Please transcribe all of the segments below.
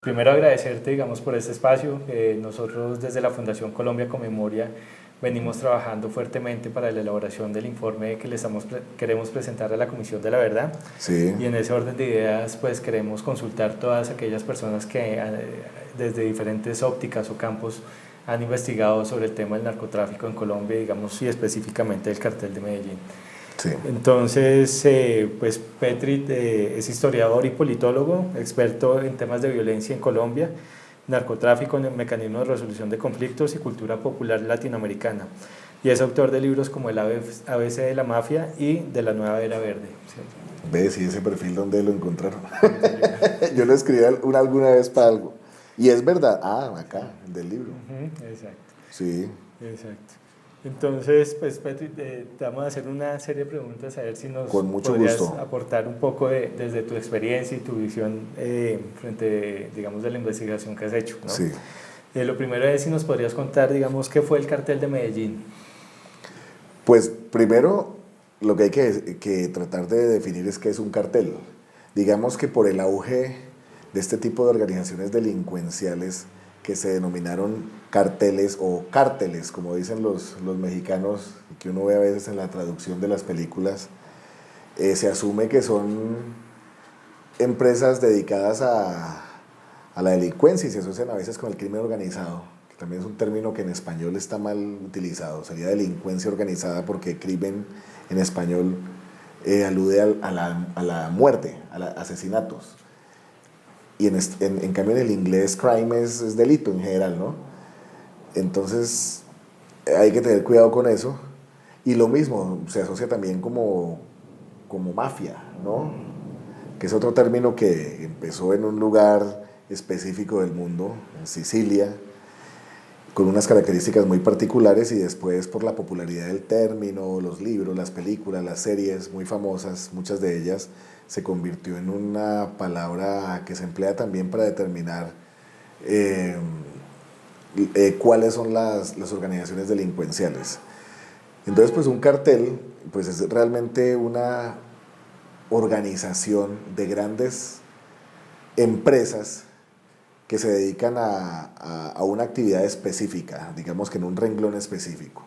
Primero agradecerte, digamos, por este espacio. Nosotros desde la Fundación Colombia con Memoria venimos trabajando fuertemente para la elaboración del informe que queremos presentar a la Comisión de la Verdad. Sí. Y en ese orden de ideas, pues queremos consultar todas aquellas personas que desde diferentes ópticas o campos han investigado sobre el tema del narcotráfico en Colombia, digamos, y específicamente el cartel de Medellín. Sí. Entonces, pues Petri es historiador y politólogo, experto en temas de violencia en Colombia, narcotráfico, en el mecanismo de resolución de conflictos y cultura popular latinoamericana. Y es autor de libros como El ABC de la Mafia y de la Nueva Era Verde. ¿Sí? ¿Ves? Y ese perfil, ¿dónde lo encontraron? Yo lo escribí alguna vez para algo. Y es verdad. Ah, acá, del libro. Exacto. Sí. Exacto. Entonces, pues Petri, te vamos a hacer una serie de preguntas a ver si nos Con mucho podrías gusto. aportar un poco desde tu experiencia y tu visión frente, digamos, de la investigación que has hecho, ¿no? Sí. Lo primero es si nos podrías contar, digamos, qué fue el cartel de Medellín. Pues primero, lo que hay que tratar de definir es qué es un cartel. Digamos que por el auge de este tipo de organizaciones delincuenciales que se denominaron carteles o cárteles, como dicen los mexicanos, que uno ve a veces en la traducción de las películas, se asume que son empresas dedicadas a la delincuencia y se asocian a veces con el crimen organizado, que también es un término que en español está mal utilizado, sería delincuencia organizada porque crimen en español alude a la muerte, a asesinatos. Y en cambio en el inglés crime es delito en general, ¿no? Entonces hay que tener cuidado con eso. Y lo mismo, se asocia también como mafia, ¿no? Que es otro término que empezó en un lugar específico del mundo, en Sicilia, con unas características muy particulares y después por la popularidad del término, los libros, las películas, las series muy famosas, muchas de ellas, se convirtió en una palabra que se emplea también para determinar eh, cuáles son las organizaciones delincuenciales. Entonces, pues un cartel pues es realmente una organización de grandes empresas que se dedican a una actividad específica, digamos que en un renglón específico.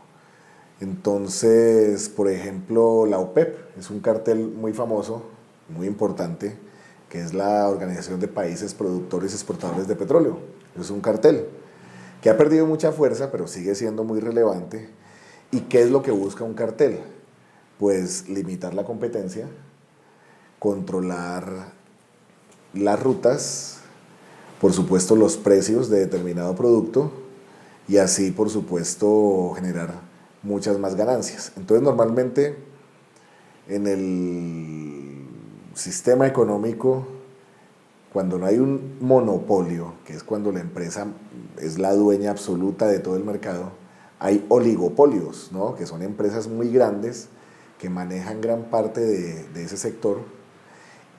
Entonces, por ejemplo, la OPEP es un cartel muy famoso, muy importante, que es la Organización de Países Productores y Exportadores de Petróleo. Es un cartel que ha perdido mucha fuerza, pero sigue siendo muy relevante. ¿Y qué es lo que busca un cartel? Pues limitar la competencia, controlar las rutas, por supuesto los precios de determinado producto y así por supuesto generar muchas más ganancias. Entonces normalmente en el sistema económico, cuando no hay un monopolio, que es cuando la empresa es la dueña absoluta de todo el mercado, hay oligopolios, ¿no? Que son empresas muy grandes que manejan gran parte de ese sector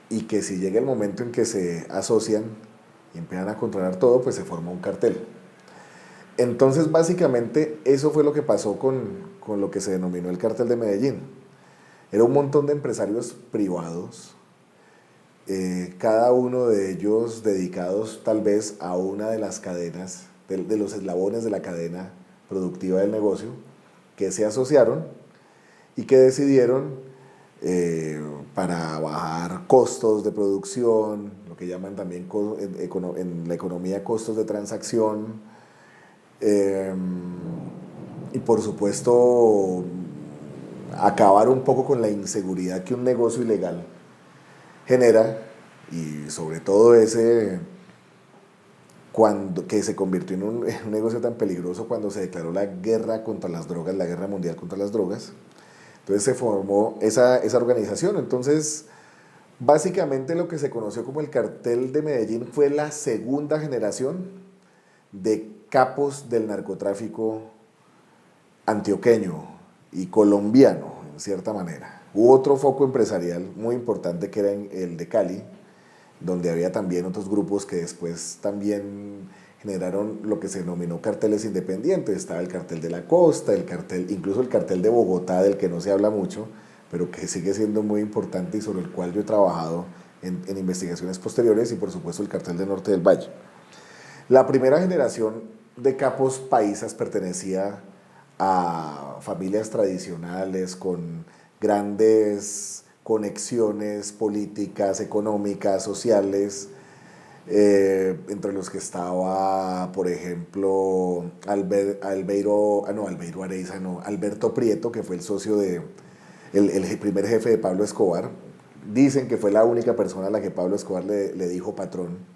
y que si llega el momento en que se asocian y empiezan a controlar todo, pues se forma un cartel. Entonces, básicamente, eso fue lo que pasó con lo que se denominó el cartel de Medellín. Era un montón de empresarios privados, cada uno de ellos dedicados tal vez a una de las cadenas, de los eslabones de la cadena productiva del negocio, que se asociaron y que decidieron para bajar costos de producción, lo que llaman también en la economía costos de transacción, eh, y por supuesto acabar un poco con la inseguridad que un negocio ilegal genera y sobre todo que se convirtió en un negocio tan peligroso cuando se declaró la guerra contra las drogas, la guerra mundial contra las drogas. Entonces se formó esa organización. Entonces, básicamente lo que se conoció como el cartel de Medellín fue la segunda generación de capos del narcotráfico antioqueño y colombiano, en cierta manera. Hubo otro foco empresarial muy importante que era el de Cali, donde había también otros grupos que después también generaron lo que se denominó carteles independientes. Estaba el cartel de la costa, incluso el cartel de Bogotá, del que no se habla mucho, pero que sigue siendo muy importante y sobre el cual yo he trabajado en investigaciones posteriores, y por supuesto el Cartel del Norte del Valle. La primera generación de capos paisas pertenecía a familias tradicionales con grandes conexiones políticas, económicas, sociales, entre los que estaba, por ejemplo, Alberto Prieto, que fue el socio el primer jefe de Pablo Escobar. Dicen que fue la única persona a la que Pablo Escobar le dijo patrón.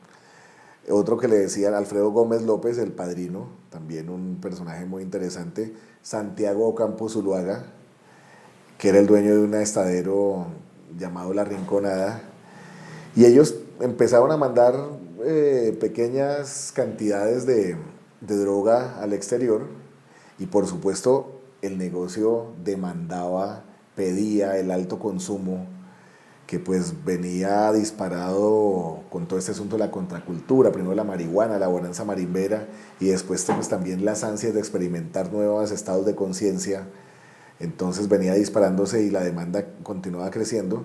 Otro que le decían Alfredo Gómez López, el padrino, también un personaje muy interesante. Santiago Ocampo Zuluaga, que era el dueño de un estadero llamado La Rinconada. Y ellos empezaron a mandar pequeñas cantidades de droga al exterior, y por supuesto el negocio demandaba, pedía el alto consumo, que pues venía disparado con todo este asunto de la contracultura, primero la marihuana, la bonanza marimbera, y después pues, también las ansias de experimentar nuevos estados de conciencia. Entonces venía disparándose y la demanda continuaba creciendo.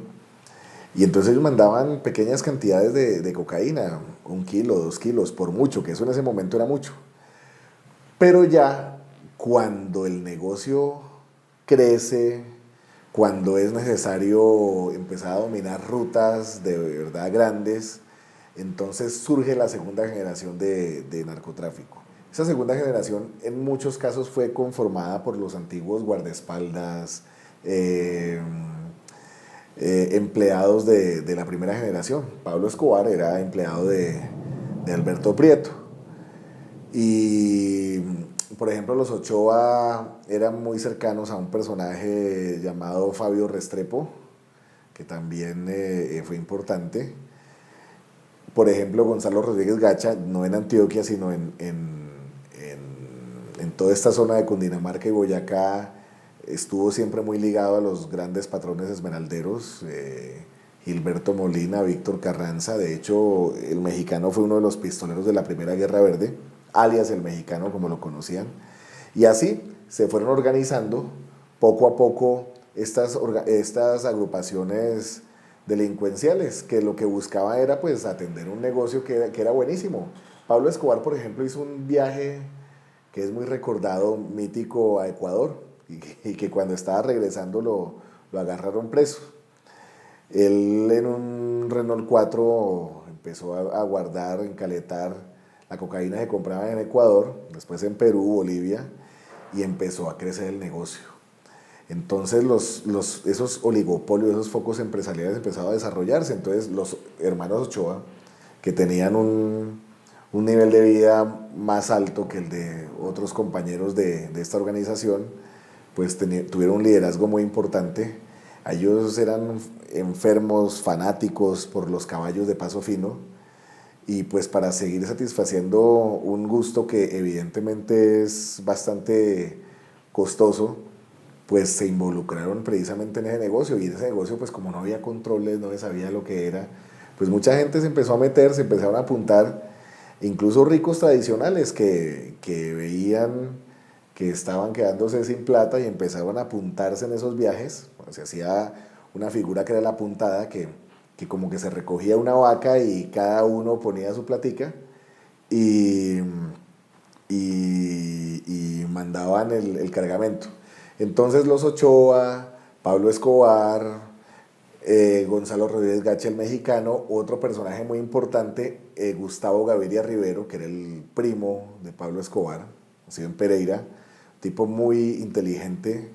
Y entonces ellos mandaban pequeñas cantidades de cocaína, 1 kilo, 2 kilos, por mucho, que eso en ese momento era mucho. Pero ya cuando el negocio crece, cuando es necesario empezar a dominar rutas de verdad grandes, entonces surge la segunda generación de narcotráfico. Esa segunda generación en muchos casos fue conformada por los antiguos guardaespaldas, empleados de la primera generación. Pablo Escobar era empleado de Alberto Prieto. Y, por ejemplo, los Ochoa eran muy cercanos a un personaje llamado Fabio Restrepo, que también fue importante. Por ejemplo, Gonzalo Rodríguez Gacha, no en Antioquia, sino en toda esta zona de Cundinamarca y Boyacá, estuvo siempre muy ligado a los grandes patrones esmeralderos, Gilberto Molina, Víctor Carranza. De hecho, el mexicano fue uno de los pistoleros de la Primera Guerra Verde, alias el mexicano, como lo conocían. Y así se fueron organizando poco a poco estas agrupaciones delincuenciales, que lo que buscaba era pues atender un negocio que era buenísimo. Pablo Escobar, por ejemplo, hizo un viaje que es muy recordado, mítico, a Ecuador, y que cuando estaba regresando lo agarraron preso. Él en un Renault 4 empezó a guardar, encaletar la cocaína que compraban en Ecuador, después en Perú, Bolivia, y empezó a crecer el negocio. Entonces esos oligopolios, esos focos empresariales empezaron a desarrollarse. Entonces los hermanos Ochoa, que tenían un nivel de vida más alto que el de otros compañeros de esta organización, pues tuvieron un liderazgo muy importante. Ellos eran enfermos, fanáticos por los caballos de paso fino, y pues para seguir satisfaciendo un gusto que evidentemente es bastante costoso, pues se involucraron precisamente en ese negocio. Y en ese negocio, pues como no había controles, no se sabía lo que era, pues mucha gente se empezó a meter, se empezaron a apuntar, incluso ricos tradicionales que veían que estaban quedándose sin plata y empezaron a apuntarse en esos viajes. Bueno, se hacía una figura que era la puntada, que como que se recogía una vaca y cada uno ponía su platica y mandaban el cargamento. Entonces los Ochoa, Pablo Escobar, Gonzalo Rodríguez Gacha, el mexicano, otro personaje muy importante, Gustavo Gaviria Rivero, que era el primo de Pablo Escobar, nacido en Pereira, tipo muy inteligente,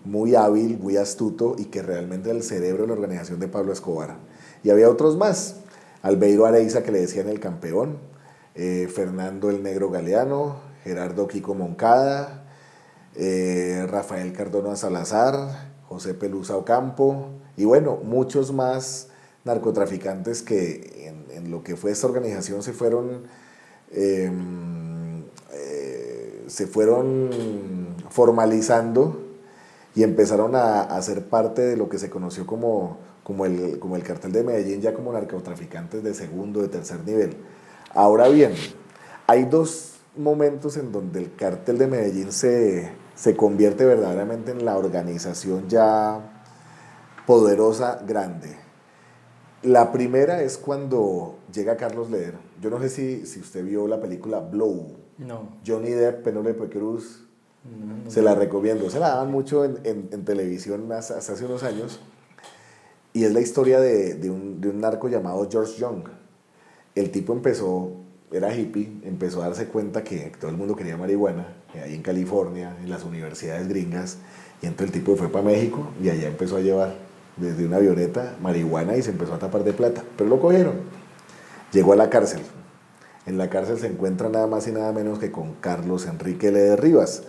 muy hábil, muy astuto, y que realmente era el cerebro de la organización de Pablo Escobar. Y había otros más: Albeiro Areiza, que le decían el campeón, Fernando el Negro Galeano, Gerardo Kiko Moncada, Rafael Cardona Salazar, José Pelusa Ocampo, y bueno, muchos más narcotraficantes que en lo que fue esta organización se fueron formalizando y empezaron a ser parte de lo que se conoció como el cartel de Medellín, ya como narcotraficantes de segundo, de tercer nivel. Ahora bien, hay dos momentos en donde el cartel de Medellín se convierte verdaderamente en la organización ya poderosa, grande. La primera es cuando llega Carlos Leder. Yo no sé si usted vio la película Blow. No, Johnny Depp, Penélope Cruz. no, Se la recomiendo. Se la daban mucho en televisión hasta hace unos años. Y es la historia de un narco llamado George Young. El tipo era hippie, empezó a darse cuenta que todo el mundo quería marihuana, ahí en California, en las universidades gringas. Y entonces el tipo fue para México y allá empezó a llevar desde una avioneta marihuana y se empezó a tapar de plata. Pero lo cogieron. Llegó a la cárcel. En la cárcel se encuentra nada más y nada menos que con Carlos Enrique Leder Rivas,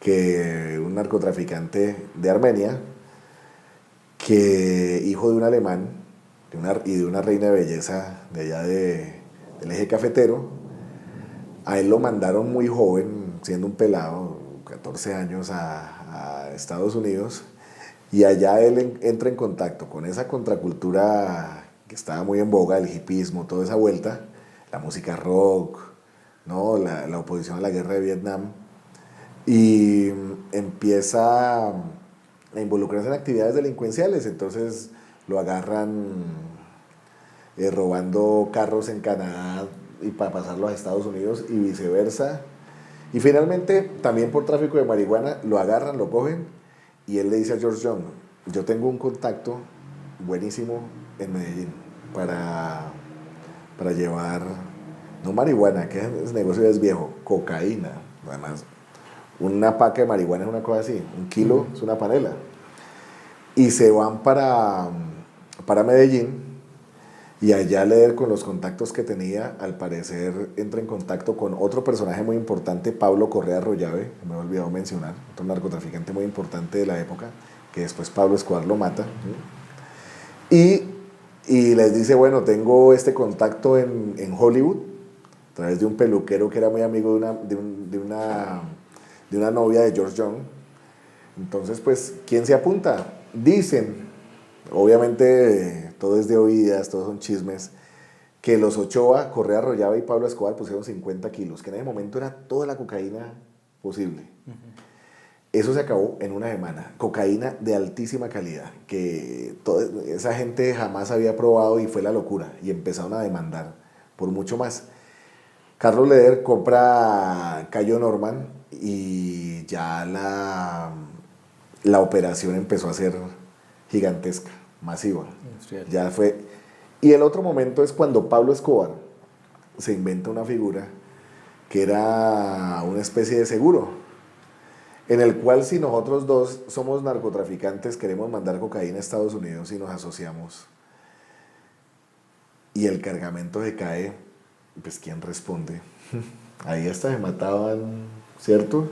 que un narcotraficante de Armenia, que hijo de un alemán y de una reina de belleza de allá del eje cafetero. A él lo mandaron muy joven, siendo un pelado, 14 años, a Estados Unidos, y allá él entra en contacto con esa contracultura que estaba muy en boga, el hippismo, toda esa vuelta, la música rock, ¿no? la oposición a la guerra de Vietnam, y empieza a involucrarse en actividades delincuenciales. Entonces lo agarran robando carros en Canadá y para pasarlos a Estados Unidos y viceversa. Y finalmente, también por tráfico de marihuana, lo agarran, lo cogen y él le dice a George Young: yo tengo un contacto buenísimo en Medellín para llevar, no marihuana, que ese negocio es viejo, cocaína. Además, una paca de marihuana es una cosa así, un kilo es una panela. Y se van para Medellín, y allá Leder, con los contactos que tenía, al parecer entra en contacto con otro personaje muy importante, Pablo Correa Rollave, que me he olvidado mencionar, otro narcotraficante muy importante de la época, que después Pablo Escobar lo mata. ¿Sí? Y les dice: bueno, tengo este contacto en Hollywood, a través de un peluquero que era muy amigo de una novia de George Young. Entonces, pues, ¿quién se apunta? Dicen, obviamente todo es de oídas, todos son chismes, que los Ochoa, Correa Rollava y Pablo Escobar pusieron 50 kilos, que en ese momento era toda la cocaína posible. Eso se acabó en una semana. Cocaína de altísima calidad, que toda esa gente jamás había probado, y fue la locura. Y empezaron a demandar por mucho más. Carlos Leder compra Cayo Norman y ya la operación empezó a ser gigantesca, masiva. Ya fue. Y el otro momento es cuando Pablo Escobar se inventa una figura que era una especie de seguro, en el cual, si nosotros dos somos narcotraficantes, queremos mandar cocaína a Estados Unidos y nos asociamos, y el cargamento se cae, pues ¿quién responde? Ahí hasta se mataban, ¿cierto?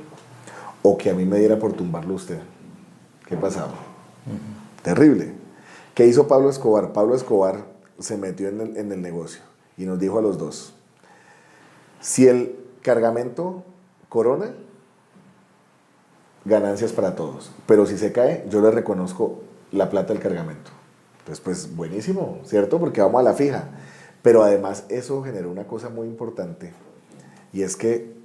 O que a mí me diera por tumbarlo usted. ¿Qué pasaba? Terrible. ¿Qué hizo Pablo Escobar? Pablo Escobar se metió en el negocio y nos dijo a los dos: si el cargamento corona, ganancias para todos, pero si se cae, yo le reconozco la plata del cargamento. Entonces, pues buenísimo, ¿cierto? Porque vamos a la fija. Pero además eso generó una cosa muy importante, y es que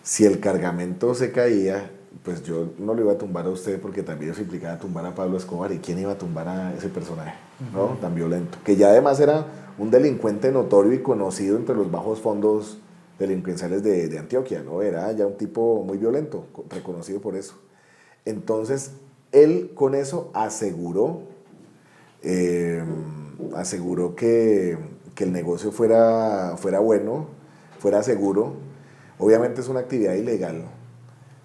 si el cargamento se caía, pues yo no lo iba a tumbar a usted, porque también eso implicaba tumbar a Pablo Escobar. ¿Y quién iba a tumbar a ese personaje, ¿no? Tan violento? Que ya además era un delincuente notorio y conocido entre los bajos fondos delincuenciales de Antioquia, ¿no? Era ya un tipo muy violento, reconocido por eso. Entonces, él con eso aseguró que el negocio fuera bueno, fuera seguro. Obviamente es una actividad ilegal,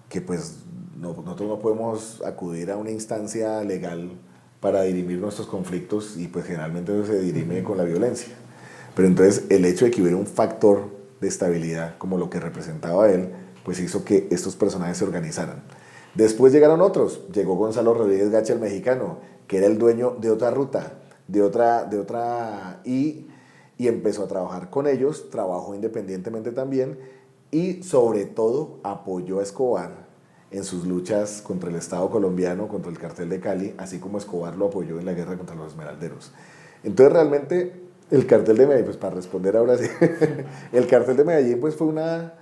que pues nosotros no podemos acudir a una instancia legal para dirimir nuestros conflictos, y pues generalmente eso se dirime con la violencia. Pero entonces el hecho de que hubiera un factor de estabilidad como lo que representaba él, pues hizo que estos personajes se organizaran. Después llegaron otros. Llegó Gonzalo Rodríguez Gacha, el mexicano, que era el dueño de otra ruta, y empezó a trabajar con ellos, trabajó independientemente también, y sobre todo apoyó a Escobar en sus luchas contra el Estado colombiano, contra el cartel de Cali, así como Escobar lo apoyó en la guerra contra los esmeralderos. Entonces realmente el cartel de Medellín, pues para responder ahora sí, el cartel de Medellín pues fue una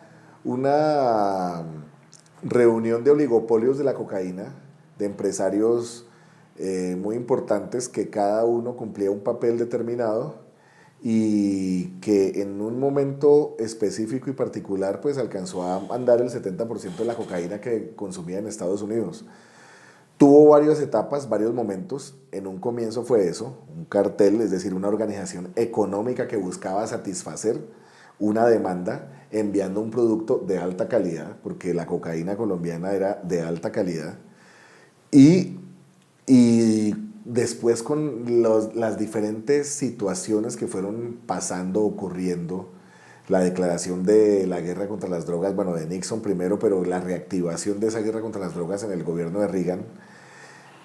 reunión de oligopolios de la cocaína, de empresarios muy importantes que cada uno cumplía un papel determinado y que en un momento específico y particular pues alcanzó a mandar el 70% de la cocaína que consumía en Estados Unidos. Tuvo varias etapas, varios momentos. En un comienzo fue eso, un cartel, es decir, una organización económica que buscaba satisfacer una demanda enviando un producto de alta calidad, porque la cocaína colombiana era de alta calidad. Y, y después con las diferentes situaciones que fueron pasando, ocurriendo, la declaración de la guerra contra las drogas, bueno, de Nixon primero, pero la reactivación de esa guerra contra las drogas en el gobierno de Reagan,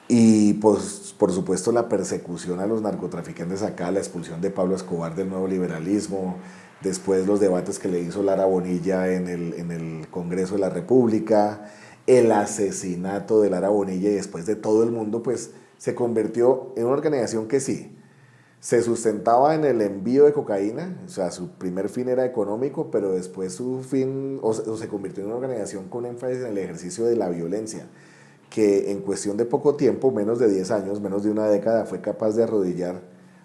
y pues, por supuesto la persecución a los narcotraficantes acá, la expulsión de Pablo Escobar del nuevo liberalismo, después los debates que le hizo Lara Bonilla en el Congreso de la República, el asesinato de Lara Bonilla y después de todo el mundo, pues se convirtió en una organización que sí, se sustentaba en el envío de cocaína, o sea, su primer fin era económico, pero después su fin, o se convirtió en una organización con énfasis en el ejercicio de la violencia, que en cuestión de poco tiempo, menos de 10 años, menos de una década, fue capaz de arrodillar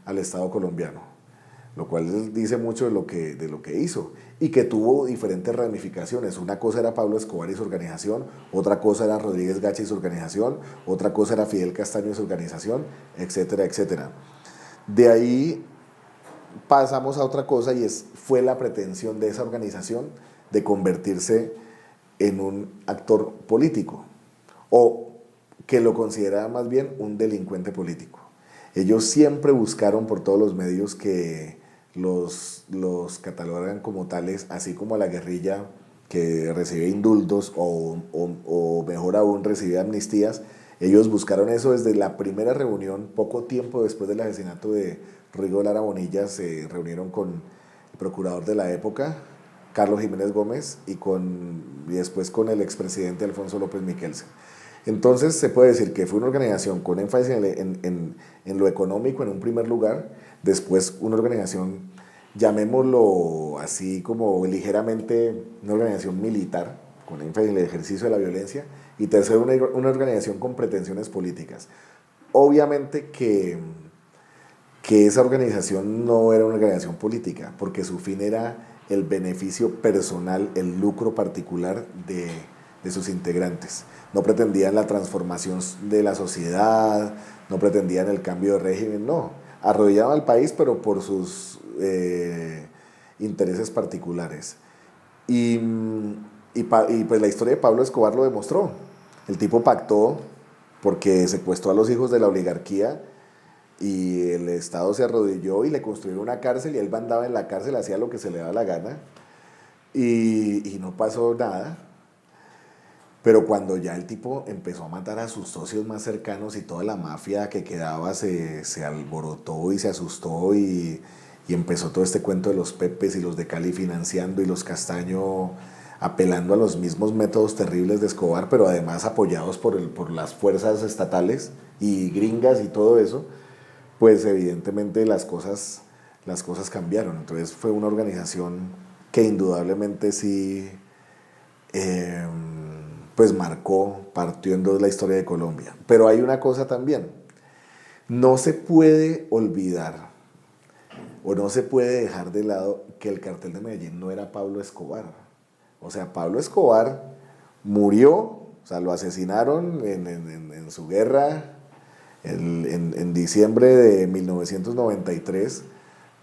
al Estado colombiano, lo cual dice mucho de lo que hizo y que tuvo diferentes ramificaciones. Una cosa era Pablo Escobar y su organización, otra cosa era Rodríguez Gacha y su organización, otra cosa era Fidel Castaño y su organización, etcétera, etcétera. De ahí pasamos a otra cosa y fue la pretensión de esa organización de convertirse en un actor político o que lo consideraba más bien un delincuente político. Ellos siempre buscaron por todos los medios que los catalogaran como tales, así como a la guerrilla que recibe indultos o mejor aún recibe amnistías. Ellos buscaron eso desde la primera reunión, poco tiempo después del asesinato de Rodrigo Lara Bonilla, se reunieron con el procurador de la época, Carlos Jiménez Gómez, y después con el expresidente Alfonso López Miquelsen. Entonces se puede decir que fue una organización con énfasis en lo económico en un primer lugar, después una organización, llamémoslo así como ligeramente, una organización militar, con énfasis en el ejercicio de la violencia, y tercero, una organización con pretensiones políticas. Obviamente que esa organización no era una organización política, porque su fin era el beneficio personal, el lucro particular de sus integrantes. No pretendían la transformación de la sociedad, no pretendían el cambio de régimen, no. Arrodillaban al país, pero por sus intereses particulares. Y pues la historia de Pablo Escobar lo demostró. El tipo pactó porque secuestró a los hijos de la oligarquía y el Estado se arrodilló y le construyeron una cárcel y él mandaba en la cárcel, hacía lo que se le daba la gana y no pasó nada. Pero cuando ya el tipo empezó a matar a sus socios más cercanos y toda la mafia que quedaba se alborotó y se asustó y empezó todo este cuento de los Pepes y los de Cali financiando y los Castaño apelando a los mismos métodos terribles de Escobar, pero además apoyados por las fuerzas estatales y gringas y todo eso, pues evidentemente las cosas cambiaron. Entonces fue una organización que indudablemente sí pues marcó, partió en dos la historia de Colombia. Pero hay una cosa también, no se puede olvidar o no se puede dejar de lado que el cartel de Medellín no era Pablo Escobar. O sea, Pablo Escobar murió, o sea, lo asesinaron en su guerra en diciembre de 1993,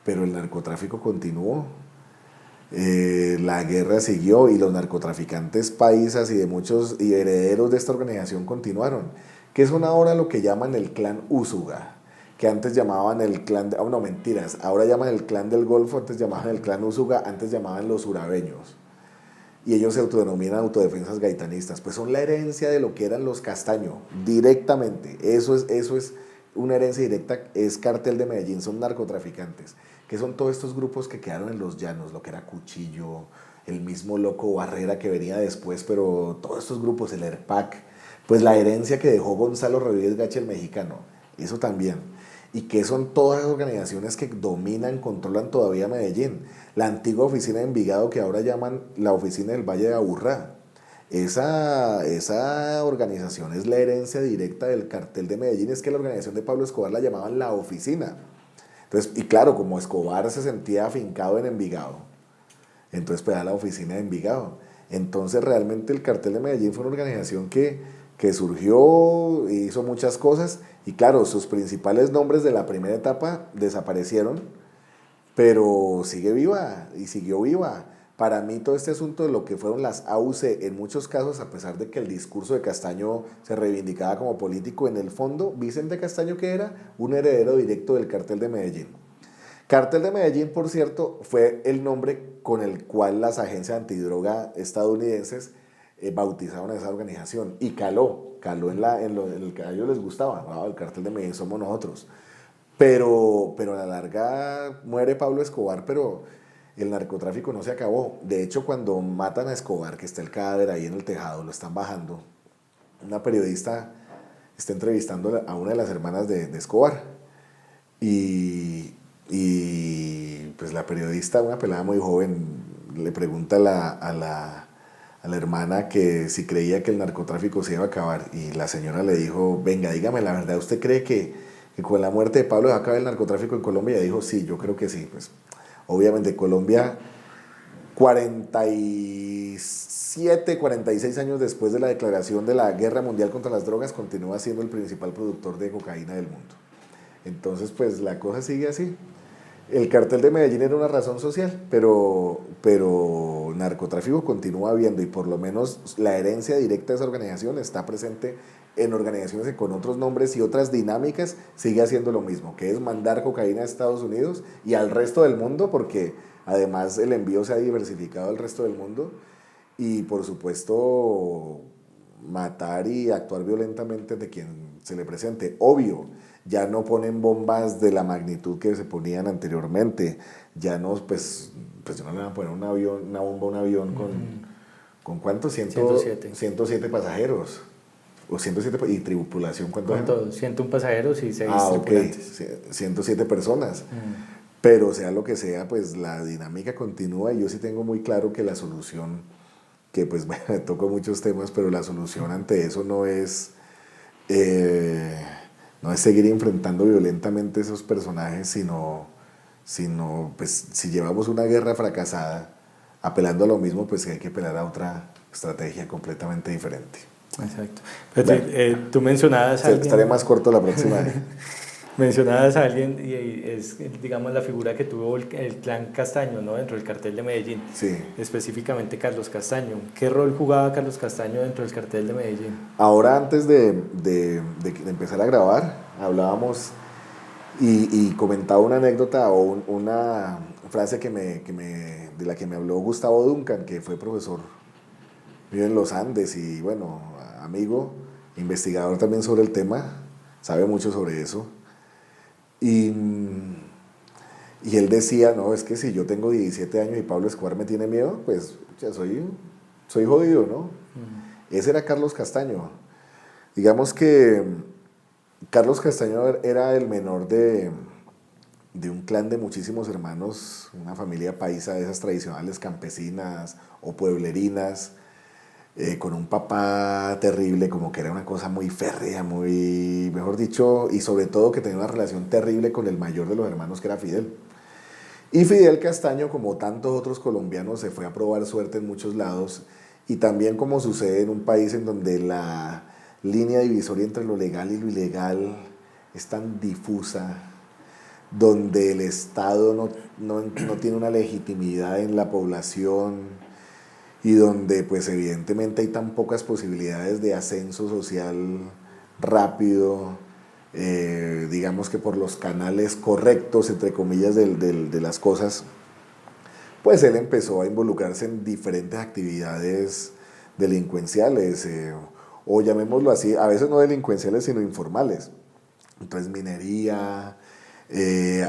pero el narcotráfico continuó. La guerra siguió y los narcotraficantes paisas y de muchos y herederos de esta organización continuaron, que son ahora lo que llaman el clan Úsuga, que antes llamaban el clan, no mentiras, ahora llaman el clan del Golfo, antes llamaban el clan Úsuga, antes llamaban los urabeños. Y ellos se autodenominan autodefensas gaitanistas, pues son la herencia de lo que eran los Castaño, directamente, eso es una herencia directa, es cartel de Medellín, son narcotraficantes, que son todos estos grupos que quedaron en los llanos, lo que era Cuchillo, el mismo Loco Barrera que venía después, pero todos estos grupos, el ERPAC, pues la herencia que dejó Gonzalo Rodríguez Gacha el mexicano, eso también. Y que son todas las organizaciones que dominan, controlan todavía Medellín. La antigua oficina de Envigado que ahora llaman la oficina del Valle de Aburrá. esa organización es la herencia directa del cartel de Medellín. Es que la organización de Pablo Escobar la llamaban la oficina. Entonces, y claro, como Escobar se sentía afincado en Envigado, entonces pues a la oficina de Envigado. Entonces realmente el cartel de Medellín fue una organización que surgió, hizo muchas cosas y claro, sus principales nombres de la primera etapa desaparecieron, pero sigue viva y siguió viva. Para mí todo este asunto de lo que fueron las AUC, en muchos casos, a pesar de que el discurso de Castaño se reivindicaba como político, en el fondo, Vicente Castaño, que era un heredero directo del cartel de Medellín. Cartel de Medellín, por cierto, fue el nombre con el cual las agencias antidroga estadounidenses bautizaron a esa organización y caló en el que a ellos les gustaba. Wow, el cartel de Medellín somos nosotros. Pero a la larga muere Pablo Escobar, pero el narcotráfico no se acabó. De hecho, cuando matan a Escobar, que está el cadáver ahí en el tejado, lo están bajando, una periodista está entrevistando a una de las hermanas de Escobar. Y pues la periodista, una pelada muy joven, le pregunta a la hermana que si creía que el narcotráfico se iba a acabar. Y la señora le dijo, venga, dígame la verdad, ¿usted cree que con la muerte de Pablo va a acabar el narcotráfico en Colombia? Y ella dijo, sí, yo creo que sí. Pues obviamente Colombia, 47, 46 años después de la declaración de la Guerra Mundial contra las Drogas, continúa siendo el principal productor de cocaína del mundo. Entonces, pues la cosa sigue así. El cartel de Medellín era una razón social, pero narcotráfico continúa habiendo y por lo menos la herencia directa de esa organización está presente en organizaciones que con otros nombres y otras dinámicas sigue haciendo lo mismo, que es mandar cocaína a Estados Unidos y al resto del mundo, porque además el envío se ha diversificado al resto del mundo y por supuesto matar y actuar violentamente de quien se le presente. Obvio, ya no ponen bombas de la magnitud que se ponían anteriormente, ya no, pues ya no le van a poner un avión, una bomba a un avión con ¿cuántos? 107 pasajeros. O 107 y tripulación, ¿cuántos? Con todo, 101 pasajeros y 6 tripulantes. Okay. 107 personas. Pero sea lo que sea, pues la dinámica continúa y yo sí tengo muy claro que la solución, que pues bueno, toco muchos temas, pero la solución ante eso no es seguir enfrentando violentamente esos personajes, sino pues si llevamos una guerra fracasada, apelando a lo mismo, pues hay que apelar a otra estrategia completamente diferente. Exacto. Pero tú mencionabas a alguien... Estaré más corto la próxima vez. Mencionabas a alguien y es, digamos, la figura que tuvo el clan Castaño, ¿no? Dentro del cartel de Medellín. Sí. Específicamente Carlos Castaño. ¿Qué rol jugaba Carlos Castaño dentro del cartel de Medellín? Ahora, antes de empezar a grabar, hablábamos y comentaba una anécdota o una frase de la que me habló Gustavo Duncan, que fue profesor mío en los Andes y, bueno, amigo, investigador también sobre el tema, sabe mucho sobre eso. Y él decía, no, es que si yo tengo 17 años y Pablo Escobar me tiene miedo, pues ya soy jodido, ¿no? Ese era Carlos Castaño. Digamos que Carlos Castaño era el menor de un clan de muchísimos hermanos, una familia paisa de esas tradicionales campesinas o pueblerinas, con un papá terrible, como que era una cosa muy férrea, muy, mejor dicho, y sobre todo que tenía una relación terrible con el mayor de los hermanos, que era Fidel. Y Fidel Castaño, como tantos otros colombianos, se fue a probar suerte en muchos lados, y también como sucede en un país en donde la línea divisoria entre lo legal y lo ilegal es tan difusa, donde el Estado no tiene una legitimidad en la población, y donde pues evidentemente hay tan pocas posibilidades de ascenso social rápido, digamos que por los canales correctos, entre comillas, de las cosas, pues él empezó a involucrarse en diferentes actividades delincuenciales, o llamémoslo así, a veces no delincuenciales, sino informales. Entonces minería,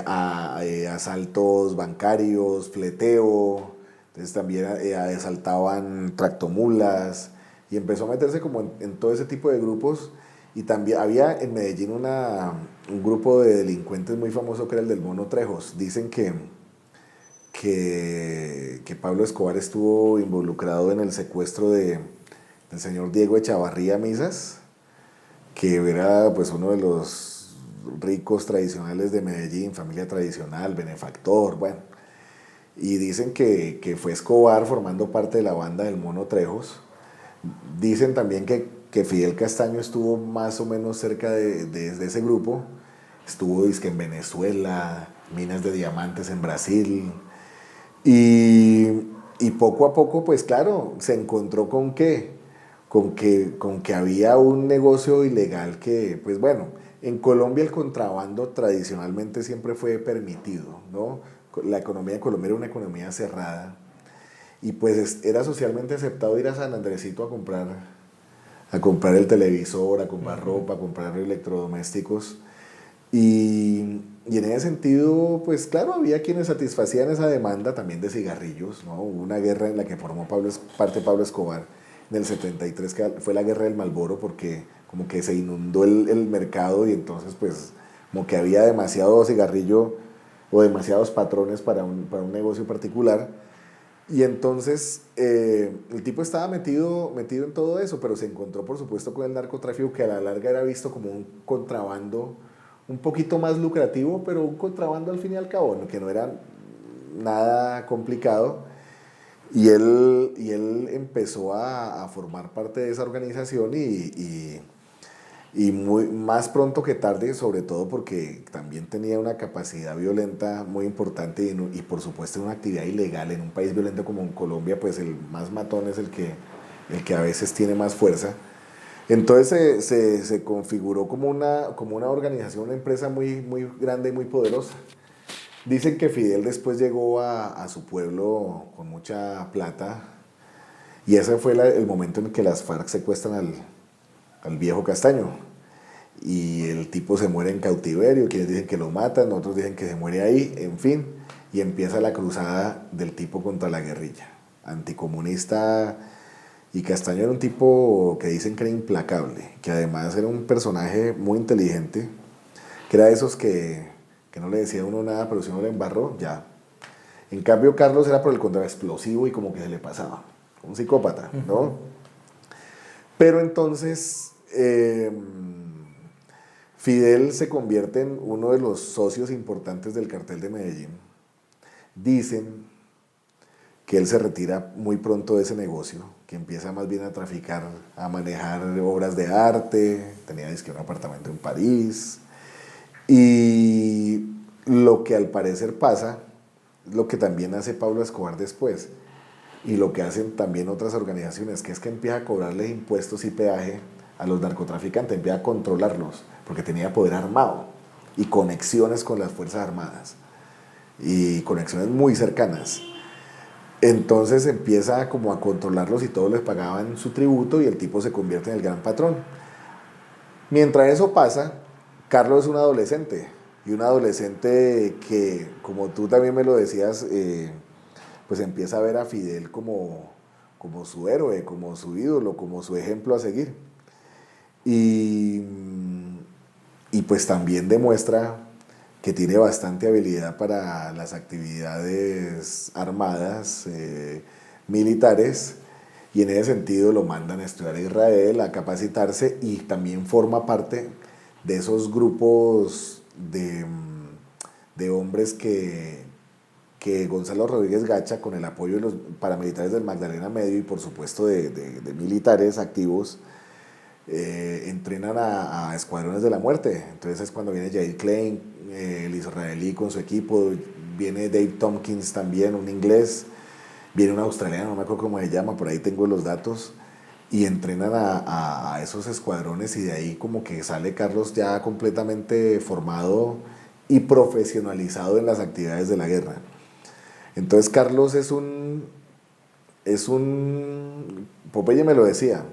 asaltos bancarios, fleteo. Entonces también asaltaban tractomulas y empezó a meterse como en todo ese tipo de grupos. Y también había en Medellín un grupo de delincuentes muy famoso que era el del Mono Trejos. Dicen que Pablo Escobar estuvo involucrado en el secuestro de del señor Diego Echavarría Misas, que era pues uno de los ricos tradicionales de Medellín, familia tradicional, benefactor, bueno. Y dicen que fue Escobar formando parte de la banda del Mono Trejos. Dicen también que Fidel Castaño estuvo más o menos cerca de ese grupo. Estuvo dizque en Venezuela, minas de diamantes en Brasil. Y poco a poco, pues claro, se encontró con que había un negocio ilegal que, pues bueno, en Colombia el contrabando tradicionalmente siempre fue permitido, ¿no? La economía de Colombia era una economía cerrada y pues era socialmente aceptado ir a San Andresito a comprar el televisor, a comprar ropa, a comprar electrodomésticos. Y en ese sentido, pues claro, había quienes satisfacían esa demanda también de cigarrillos, ¿no? Hubo una guerra en la que formó parte Pablo Escobar en el 73, que fue la guerra del Malboro, porque como que se inundó el mercado y entonces pues como que había demasiado cigarrillo o demasiados patrones para un negocio particular. Y entonces el tipo estaba metido en todo eso, pero se encontró por supuesto con el narcotráfico, que a la larga era visto como un contrabando un poquito más lucrativo, pero un contrabando al fin y al cabo, ¿no? Que no era nada complicado. Y él empezó a formar parte de esa organización y más pronto que tarde, sobre todo porque también tenía una capacidad violenta muy importante y por supuesto una actividad ilegal en un país violento como en Colombia, pues el más matón es el que a veces tiene más fuerza. Entonces se configuró como una organización, una empresa muy, muy grande y muy poderosa. Dicen que Fidel después llegó a su pueblo con mucha plata y ese fue el momento en que las FARC secuestran al viejo Castaño. Y el tipo se muere en cautiverio, quienes dicen que lo matan, otros dicen que se muere ahí, en fin. Y empieza la cruzada del tipo contra la guerrilla. Anticomunista. Y Castaño era un tipo que dicen que era implacable, que además era un personaje muy inteligente, que era de esos que no le decía a uno nada, pero si uno le embarró, ya. En cambio, Carlos era por el contrario explosivo y como que se le pasaba. Un psicópata, ¿no? Pero entonces, Fidel se convierte en uno de los socios importantes del cartel de Medellín. Dicen que él se retira muy pronto de ese negocio, que empieza más bien a traficar, a manejar obras de arte, tenía un apartamento en París, y lo que al parecer pasa, lo que también hace Pablo Escobar después, y lo que hacen también otras organizaciones, que es que empieza a cobrarles impuestos y peaje a los narcotraficantes, empieza a controlarlos, porque tenía poder armado y conexiones con las Fuerzas Armadas, y conexiones muy cercanas. Entonces empieza como a controlarlos y todos les pagaban su tributo y el tipo se convierte en el gran patrón. Mientras eso pasa, Carlos es un adolescente, y un adolescente que, como tú también me lo decías, pues empieza a ver a Fidel como su héroe, como su ídolo, como su ejemplo a seguir. Y, y pues también demuestra que tiene bastante habilidad para las actividades armadas, militares, y en ese sentido lo mandan a estudiar a Israel, a capacitarse, y también forma parte de esos grupos de hombres que Gonzalo Rodríguez Gacha, con el apoyo de los paramilitares del Magdalena Medio y por supuesto de militares activos, entrenan a escuadrones de la muerte. Entonces es cuando viene Jair Klein, el israelí con su equipo, viene Dave Tompkins también, un inglés, viene un australiano, no me acuerdo cómo se llama, por ahí tengo los datos, y entrenan a esos escuadrones, y de ahí como que sale Carlos ya completamente formado y profesionalizado en las actividades de la guerra. Entonces Carlos Popeye me lo decía,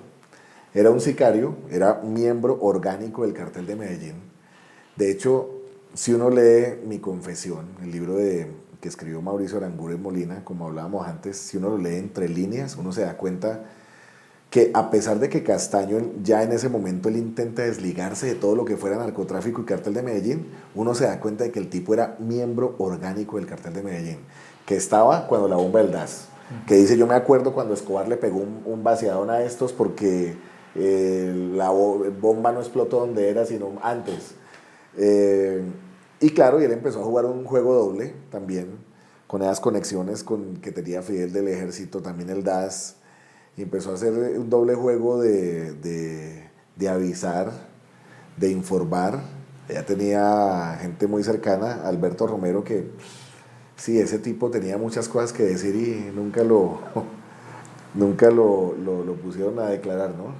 era un sicario, era un miembro orgánico del cartel de Medellín. De hecho, si uno lee Mi Confesión, el libro que escribió Mauricio Aranguren Molina, como hablábamos antes, si uno lo lee entre líneas, uno se da cuenta que a pesar de que Castaño ya en ese momento él intenta desligarse de todo lo que fuera narcotráfico y cartel de Medellín, uno se da cuenta de que el tipo era miembro orgánico del cartel de Medellín, que estaba cuando la bomba del DAS, que dice, yo me acuerdo cuando Escobar le pegó un vaciadón a estos porque la bomba no explotó donde era, sino antes. Eh, y claro, y él empezó a jugar un juego doble también, con esas conexiones que tenía Fidel del ejército, también el DAS, y empezó a hacer un doble juego de avisar, de informar. Ella tenía gente muy cercana, Alberto Romero, que sí, ese tipo tenía muchas cosas que decir y nunca lo pusieron a declarar, ¿no?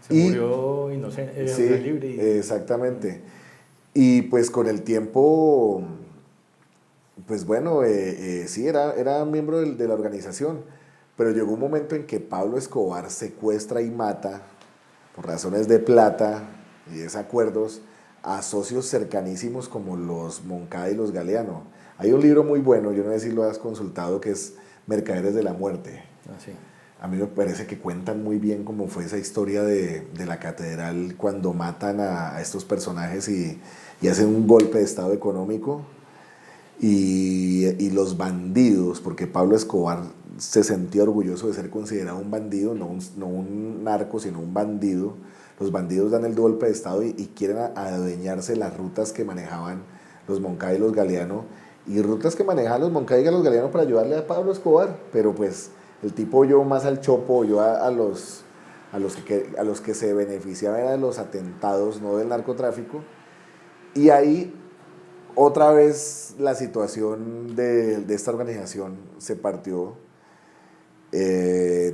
Se murió inocente, sí, libre. exactamente. Y pues con el tiempo, pues bueno, sí, era miembro de la organización, pero llegó un momento en que Pablo Escobar secuestra y mata, por razones de plata y desacuerdos, a socios cercanísimos como los Moncada y los Galeano. Hay un libro muy bueno, yo no sé si lo has consultado, que es Mercaderes de la Muerte. Ah, sí. A mí me parece que cuentan muy bien cómo fue esa historia de la catedral cuando matan a estos personajes y hacen un golpe de estado económico. Y los bandidos, porque Pablo Escobar se sentía orgulloso de ser considerado un bandido, no un narco, sino un bandido. Los bandidos dan el golpe de estado y quieren adueñarse las rutas que manejaban los Moncada y los Galeano, y rutas que manejaban los Moncada y los Galeano para ayudarle a Pablo Escobar, pero pues el tipo oyó más al chopo, oyó a los que se beneficiaban de los atentados, no del narcotráfico, y ahí otra vez la situación de esta organización se partió.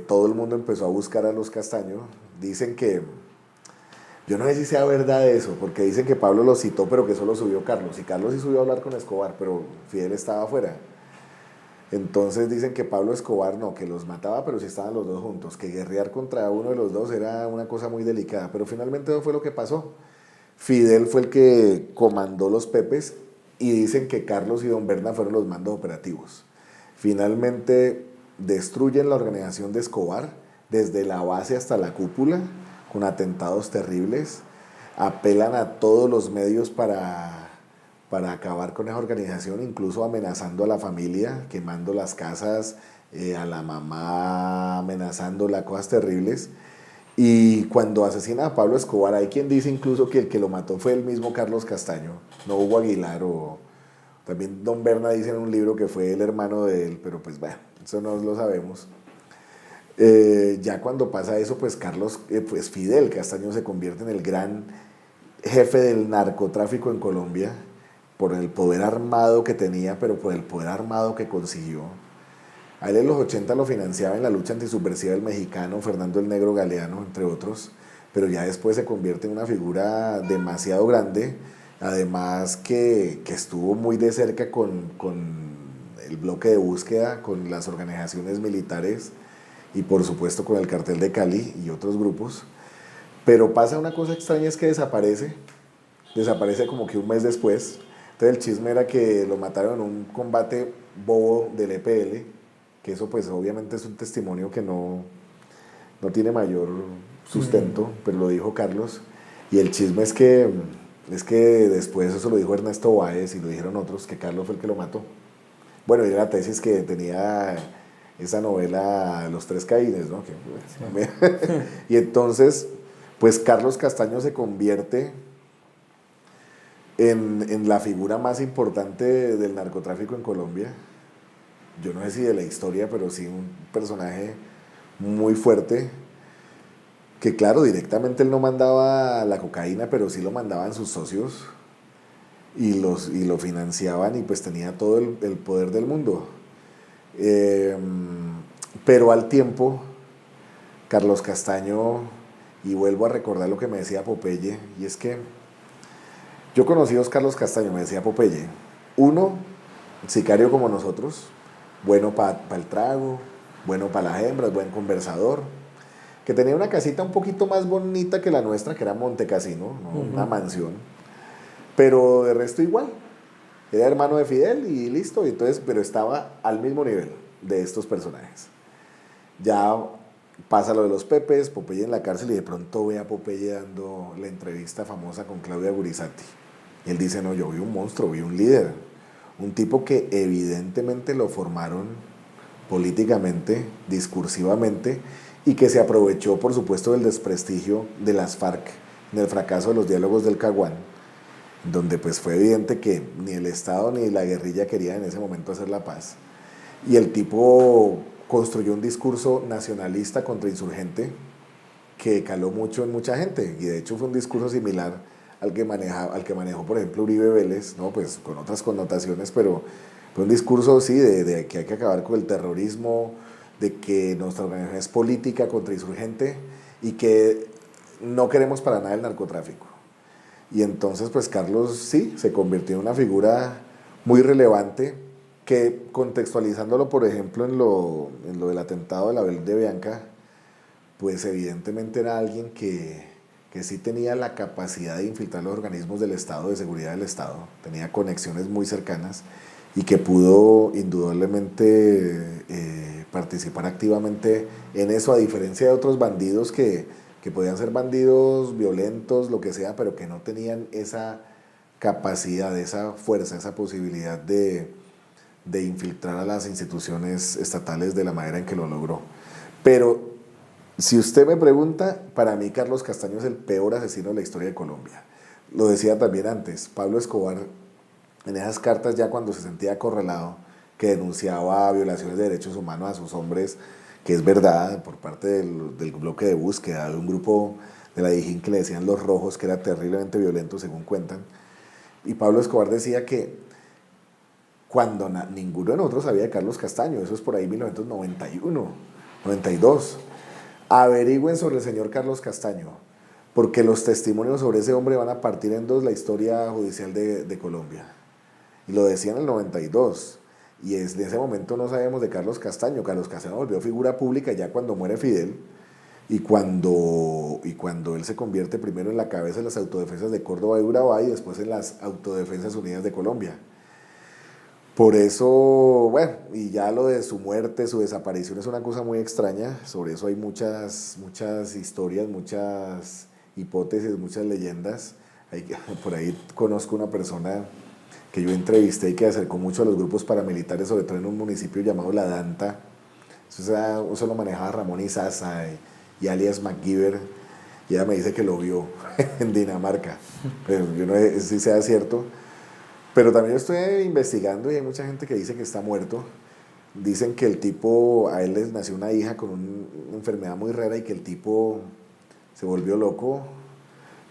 Todo el mundo empezó a buscar a los Castaño. Dicen que, yo no sé si sea verdad eso, porque dicen que Pablo lo citó, pero que solo subió Carlos. Y Carlos sí subió a hablar con Escobar, pero Fidel estaba afuera. Entonces dicen que Pablo Escobar no, que los mataba, pero sí estaban los dos juntos, que guerrear contra uno de los dos era una cosa muy delicada. Pero finalmente eso fue lo que pasó. Fidel fue el que comandó los Pepes y dicen que Carlos y Don Berna fueron los mandos operativos. Finalmente destruyen la organización de Escobar desde la base hasta la cúpula con atentados terribles, apelan a todos los medios para acabar con esa organización, incluso amenazando a la familia, quemando las casas, a la mamá amenazándola, cosas terribles. Y cuando asesina a Pablo Escobar, hay quien dice incluso que el que lo mató fue el mismo Carlos Castaño, no Hugo Aguilar, o también Don Berna dice en un libro que fue el hermano de él, pero pues bueno, eso no lo sabemos. Ya cuando pasa eso, pues pues Fidel Castaño se convierte en el gran jefe del narcotráfico en Colombia, por el poder armado que tenía, pero por el poder armado que consiguió. A él en los 80 lo financiaba en la lucha antisubversiva del mexicano Fernando el Negro Galeano, entre otros, pero ya después se convierte en una figura demasiado grande, además que estuvo muy de cerca con el bloque de búsqueda, con las organizaciones militares y por supuesto con el cartel de Cali y otros grupos. Pero pasa una cosa extraña, es que desaparece como que un mes después. Entonces el chisme era que lo mataron en un combate bobo del EPL, que eso pues obviamente es un testimonio que no tiene mayor sustento, pero lo dijo Carlos. Y el chisme es que después eso lo dijo Ernesto Báez y lo dijeron otros, que Carlos fue el que lo mató. Bueno, y era la tesis que tenía esa novela Los Tres Caínes, ¿no? Y entonces, pues Carlos Castaño se convierte en la figura más importante del narcotráfico en Colombia. Yo no sé si de la historia, pero sí un personaje muy fuerte, que claro, directamente él no mandaba la cocaína, pero sí lo mandaban sus socios y lo financiaban, y pues tenía todo el poder del mundo. Pero al tiempo, Carlos Castaño, y vuelvo a recordar lo que me decía Popeye, y es que yo conocí a dos Carlos Castaño, me decía Popeye. Uno, sicario como nosotros, bueno para el trago, bueno para las hembras, buen conversador, que tenía una casita un poquito más bonita que la nuestra, que era Montecasino, ¿no? Una mansión, pero de resto igual. Era hermano de Fidel y listo, y entonces, pero estaba al mismo nivel de estos personajes. Ya pasa lo de los Pepes, Popeye en la cárcel, y de pronto ve a Popeye dando la entrevista famosa con Claudia Gurizati. Y él dice, no, yo vi un monstruo, vi un líder, un tipo que evidentemente lo formaron políticamente, discursivamente, y que se aprovechó, por supuesto, del desprestigio de las FARC en el fracaso de los diálogos del Caguán, donde pues fue evidente que ni el Estado ni la guerrilla querían en ese momento hacer la paz. Y el tipo construyó un discurso nacionalista contrainsurgente que caló mucho en mucha gente, y de hecho fue un discurso similar al que manejó, por ejemplo, Uribe Vélez, ¿no? Pues con otras connotaciones, pero fue un discurso, sí, de que hay que acabar con el terrorismo, de que nuestra organización es política, contrainsurgente, y que no queremos para nada el narcotráfico. Y entonces, pues Carlos, sí, se convirtió en una figura muy relevante, que contextualizándolo, por ejemplo, en lo del atentado de la Bel de Bianca, pues evidentemente era alguien que sí tenía la capacidad de infiltrar los organismos del Estado, de seguridad del Estado, tenía conexiones muy cercanas y que pudo indudablemente participar activamente en eso, a diferencia de otros bandidos que podían ser bandidos violentos, lo que sea, pero que no tenían esa capacidad, esa fuerza, esa posibilidad de infiltrar a las instituciones estatales de la manera en que lo logró. Pero si usted me pregunta, para mí Carlos Castaño es el peor asesino de la historia de Colombia. Lo decía también antes, Pablo Escobar, en esas cartas ya cuando se sentía acorralado, que denunciaba violaciones de derechos humanos a sus hombres, que es verdad, por parte del bloque de búsqueda, de un grupo de la Dijín que le decían los rojos, que era terriblemente violento según cuentan. Y Pablo Escobar decía que cuando ninguno de nosotros sabía de Carlos Castaño, eso es por ahí 1991, 92, averigüen sobre el señor Carlos Castaño, porque los testimonios sobre ese hombre van a partir en dos la historia judicial de Colombia. Y lo decía en el 92, y desde ese momento no sabemos de Carlos Castaño. Carlos Castaño volvió figura pública ya cuando muere Fidel, y cuando él se convierte primero en la cabeza de las autodefensas de Córdoba y Urabá, y después en las Autodefensas Unidas de Colombia. Por eso, bueno, y ya lo de su muerte, su desaparición es una cosa muy extraña. Sobre eso hay muchas historias, muchas hipótesis, muchas leyendas. Por ahí conozco una persona que yo entrevisté y que acercó mucho a los grupos paramilitares, sobre todo en un municipio llamado La Danta. Eso lo manejaba Ramón Izaza y alias MacGyver, y ella me dice que lo vio en Dinamarca. Pero yo no sé si sea cierto. Pero también yo estoy investigando y hay mucha gente que dice que está muerto. Dicen que el tipo, a él les nació una hija con una enfermedad muy rara y que el tipo se volvió loco.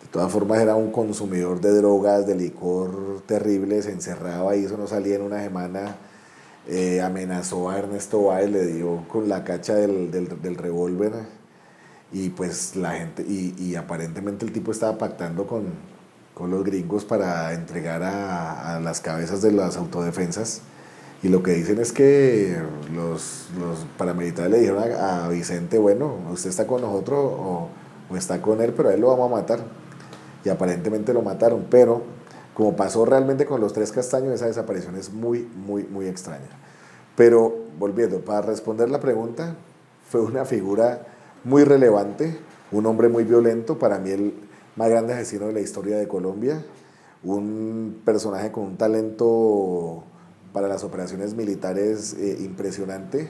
De todas formas era un consumidor de drogas, de licor terrible, se encerraba y eso no salía en una semana. Amenazó a Ernesto Báez, le dio con la cacha del revólver, y pues la gente, y aparentemente el tipo estaba pactando con los gringos para entregar a las cabezas de las autodefensas, y lo que dicen es que los paramilitares le dijeron a Vicente, bueno, usted está con nosotros o está con él, pero a él lo vamos a matar, y aparentemente lo mataron. Pero como pasó realmente con los tres Castaños, esa desaparición es muy extraña. Pero volviendo, para responder la pregunta, fue una figura muy relevante, un hombre muy violento, para mí el más grande asesino de la historia de Colombia, un personaje con un talento para las operaciones militares impresionante,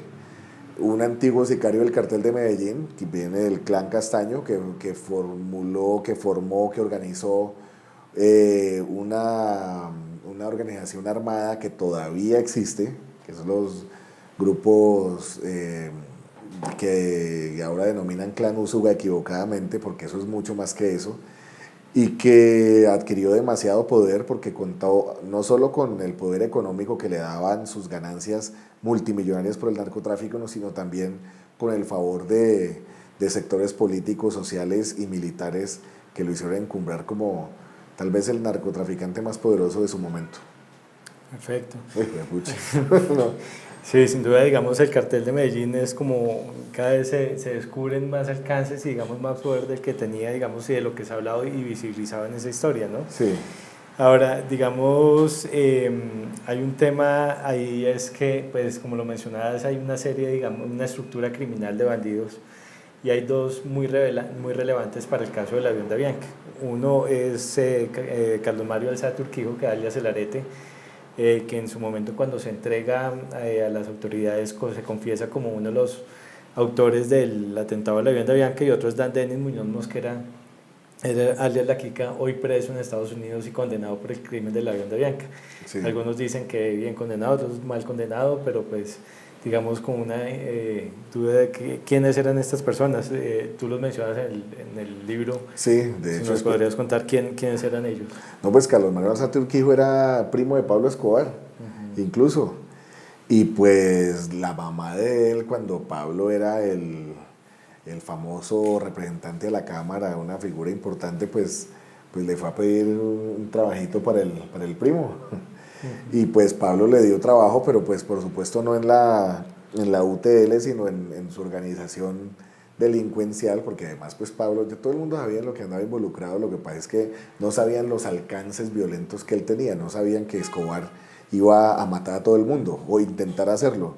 un antiguo sicario del cartel de Medellín, que viene del clan Castaño, que formó, que organizó una organización armada que todavía existe, que son los grupos que ahora denominan Clan Úsuga equivocadamente, porque eso es mucho más que eso, y que adquirió demasiado poder porque contó no solo con el poder económico que le daban sus ganancias multimillonarias por el narcotráfico, sino también con el favor de sectores políticos, sociales y militares que lo hicieron encumbrar como tal vez el narcotraficante más poderoso de su momento. Perfecto. No. Sí, sin duda, digamos, el cartel de Medellín es como cada vez se descubren más alcances y, digamos, más poder del que tenía, digamos, y de lo que se ha hablado y visibilizado en esa historia, ¿no? Sí. Ahora, digamos, hay un tema ahí, es que, pues, como lo mencionabas, hay una serie, digamos, una estructura criminal de bandidos, y hay dos muy relevantes para el caso del avión de Avianca. Uno es Carlos Mario Alzate Urquijo, que alias El Arete, que en su momento cuando se entrega a las autoridades se confiesa como uno de los autores del atentado a la vivienda Bianca, y otro es Dan Denis Muñoz Mosquera, alias La Kika, hoy preso en Estados Unidos y condenado por el crimen de la vivienda Bianca. Sí. Algunos dicen que bien condenado, otros mal condenado, pero pues digamos con una duda de quiénes eran estas personas. Tú los mencionas en el libro. Sí, de Si hecho. nos podrías contar quiénes eran ellos. No, pues Carlos Manuel Alzate Urquijo era primo de Pablo Escobar, incluso. Y pues la mamá de él, cuando Pablo era el famoso representante de la Cámara, una figura importante, pues le fue a pedir un trabajito para el primo. Y pues Pablo le dio trabajo, pero pues por supuesto no en la UTL, sino en su organización delincuencial, porque además pues Pablo, todo el mundo sabía en lo que andaba involucrado, lo que pasa es que no sabían los alcances violentos que él tenía, no sabían que Escobar iba a matar a todo el mundo o intentar hacerlo.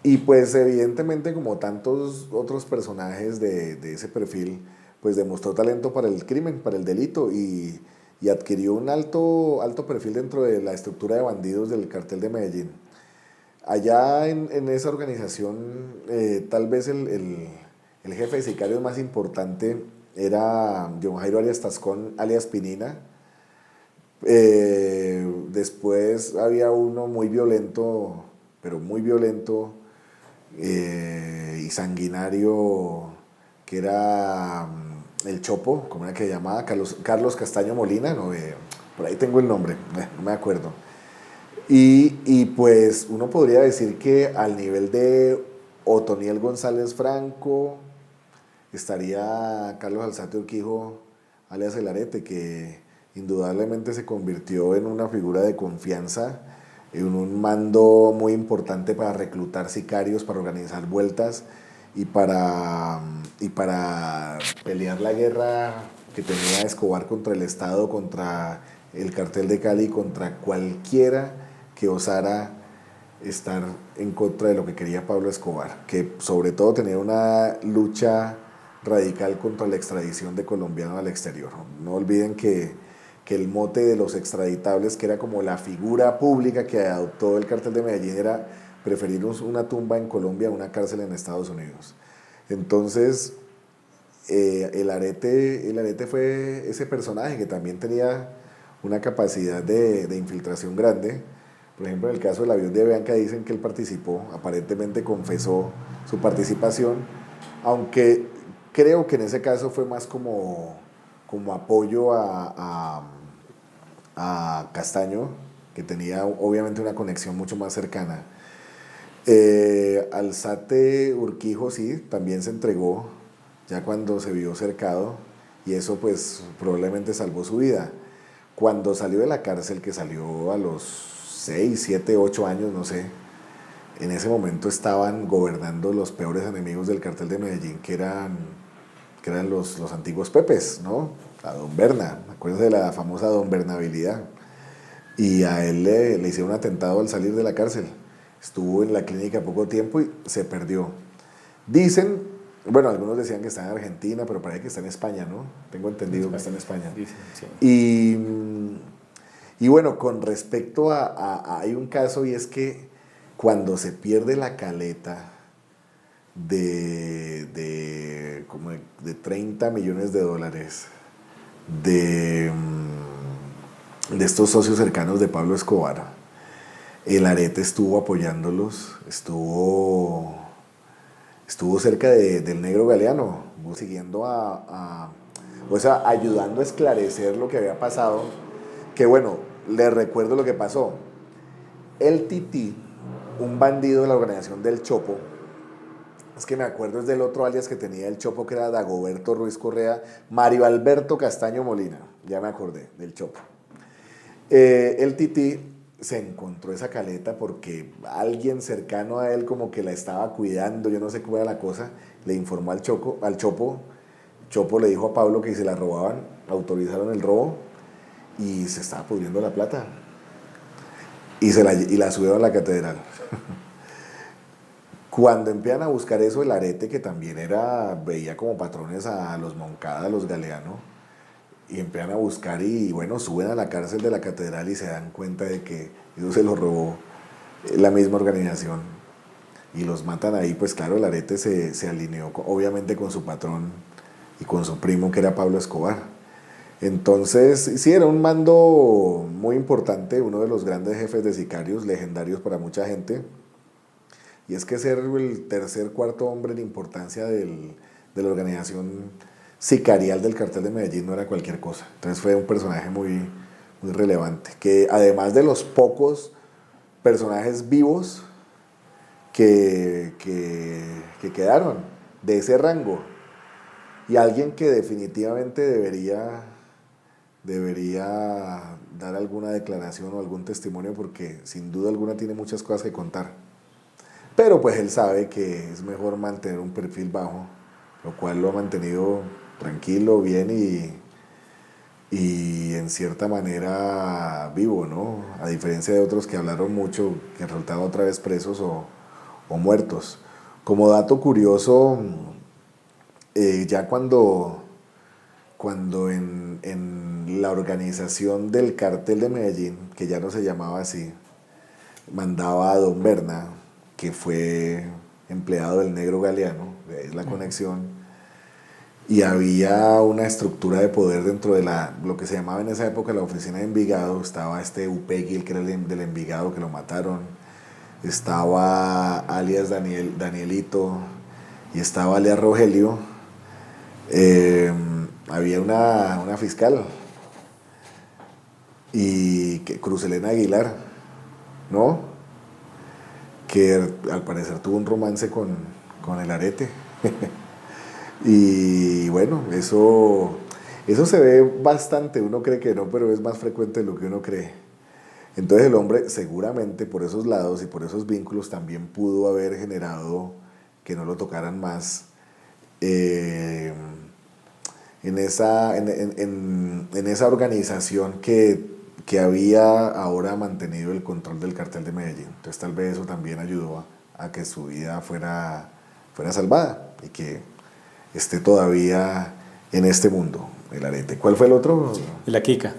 Y pues evidentemente, como tantos otros personajes de ese perfil, pues demostró talento para el crimen, para el delito, y adquirió un alto perfil dentro de la estructura de bandidos del cartel de Medellín. Allá en esa organización, tal vez el jefe de sicarios más importante era John Jairo Arias Tascón, alias Pinina. Después había uno muy violento, pero muy violento, y sanguinario, que era el Chopo, como era que se llamaba, Carlos Castaño Molina, no, por ahí tengo el nombre, no me acuerdo. Y pues uno podría decir que al nivel de Otoniel González Franco estaría Carlos Alzate Urquijo, alias El Arete, que indudablemente se convirtió en una figura de confianza, en un mando muy importante para reclutar sicarios, para organizar vueltas y para pelear la guerra que tenía Escobar contra el Estado, contra el cartel de Cali, contra cualquiera que osara estar en contra de lo que quería Pablo Escobar, que sobre todo tenía una lucha radical contra la extradición de colombianos al exterior. No olviden que el mote de los extraditables, que era como la figura pública que adoptó el cartel de Medellín, era preferir una tumba en Colombia a una cárcel en Estados Unidos. Entonces, el Arete fue ese personaje que también tenía una capacidad de infiltración grande. Por ejemplo, en el caso del avión de Bianca dicen que él participó, aparentemente confesó su participación, aunque creo que en ese caso fue más como apoyo a Castaño, que tenía obviamente una conexión mucho más cercana. Alzate Urquijo sí, también se entregó ya cuando se vio cercado, y eso pues probablemente salvó su vida. Cuando salió de la cárcel, que salió a los 6, 7, 8 años, no sé, en ese momento estaban gobernando los peores enemigos del cartel de Medellín, que eran los antiguos Pepes, ¿no? A Don Berna, acuérdense de la famosa Don Bernabilidad. Y a él le hicieron un atentado al salir de la cárcel. Estuvo en la clínica poco tiempo y se perdió. Dicen, bueno, algunos decían que está en Argentina, pero parece que está en España, ¿no? Tengo entendido que está en España. Dicen, sí. Y bueno, con respecto hay un caso, y es que cuando se pierde la caleta como de 30 millones de dólares de estos socios cercanos de Pablo Escobar, el Arete estuvo apoyándolos, estuvo cerca del Negro Galeano, siguiendo o sea, ayudando a esclarecer lo que había pasado. Que bueno, les recuerdo lo que pasó. El Tití, un bandido de la organización del Chopo, es que me acuerdo es del otro alias que tenía el Chopo, que era Dagoberto Ruiz Correa, Mario Alberto Castaño Molina, ya me acordé del Chopo. El Tití se encontró esa caleta porque alguien cercano a él como que la estaba cuidando, yo no sé cómo era la cosa, le informó al Chopo. Chopo le dijo a Pablo que si se la robaban, autorizaron el robo, y se estaba pudriendo la plata, y la subieron a la catedral. Cuando empiezan a buscar eso, el Arete, que también veía como patrones a los Moncada, a los Galeano, y empiezan a buscar y bueno, suben a la cárcel de la catedral y se dan cuenta de que eso se lo robó la misma organización y los matan ahí. Pues claro, el Arete se alineó obviamente con su patrón y con su primo, que era Pablo Escobar. Entonces, sí, era un mando muy importante, uno de los grandes jefes de sicarios, legendarios para mucha gente. Y es que ser el tercer, cuarto hombre en importancia de la organización sicarial del cartel de Medellín no era cualquier cosa. Entonces fue un personaje muy, muy relevante, que además de los pocos personajes vivos que quedaron de ese rango, y alguien que definitivamente debería dar alguna declaración o algún testimonio, porque sin duda alguna tiene muchas cosas que contar. Pero pues él sabe que es mejor mantener un perfil bajo, lo cual lo ha mantenido tranquilo, bien y en cierta manera vivo, ¿no? A diferencia de otros que hablaron mucho, que resultaron otra vez presos o muertos. Como dato curioso, ya cuando en la organización del cartel de Medellín, que ya no se llamaba así, mandaba a Don Berna, que fue empleado del Negro Galeano, de ahí la conexión, y había una estructura de poder dentro de lo que se llamaba en esa época la oficina de Envigado. Estaba este Upegui, que era del Envigado, que lo mataron, estaba alias Danielito y estaba alias Rogelio. Había una fiscal y Cruzelena Aguilar, ¿no? Que al parecer tuvo un romance con el Arete. Y bueno, eso se ve bastante, uno cree que no, pero es más frecuente de lo que uno cree. Entonces el hombre seguramente por esos lados y por esos vínculos también pudo haber generado que no lo tocaran más en esa organización que había ahora mantenido el control del cartel de Medellín. Entonces tal vez eso también ayudó a que su vida fuera salvada y que esté todavía en este mundo, el Arete. ¿Cuál fue el otro? La Kika.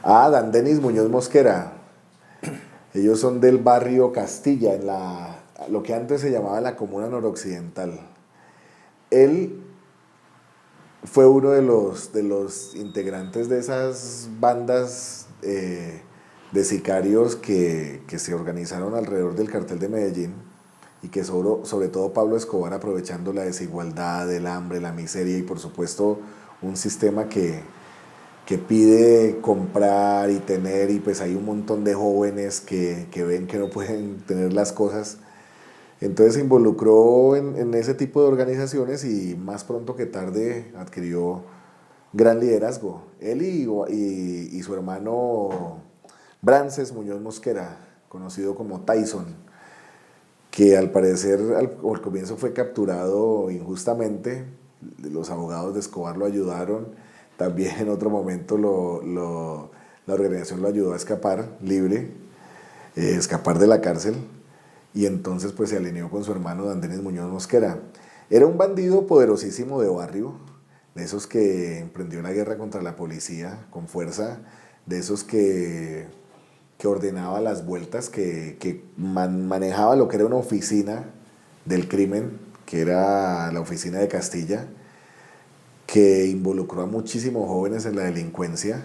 Ah, Dan Denis Muñoz Mosquera. Ellos son del barrio Castilla, lo que antes se llamaba la Comuna Noroccidental. Él fue uno de los integrantes de esas bandas de sicarios que se organizaron alrededor del cartel de Medellín y que sobre todo Pablo Escobar, aprovechando la desigualdad, el hambre, la miseria y por supuesto un sistema que pide comprar y tener, y pues hay un montón de jóvenes que ven que no pueden tener las cosas. Entonces se involucró en ese tipo de organizaciones y más pronto que tarde adquirió gran liderazgo. Él y su hermano Brances Muñoz Mosquera, conocido como Tyson, que al parecer al comienzo fue capturado injustamente. Los abogados de Escobar lo ayudaron. También en otro momento la organización lo ayudó a escapar libre, escapar de la cárcel. Y entonces pues se alineó con su hermano Dandenis Muñoz Mosquera. Era un bandido poderosísimo de barrio, de esos que emprendió la guerra contra la policía con fuerza, de esos que ordenaba las vueltas, que manejaba lo que era una oficina del crimen, que era la oficina de Castilla, que involucró a muchísimos jóvenes en la delincuencia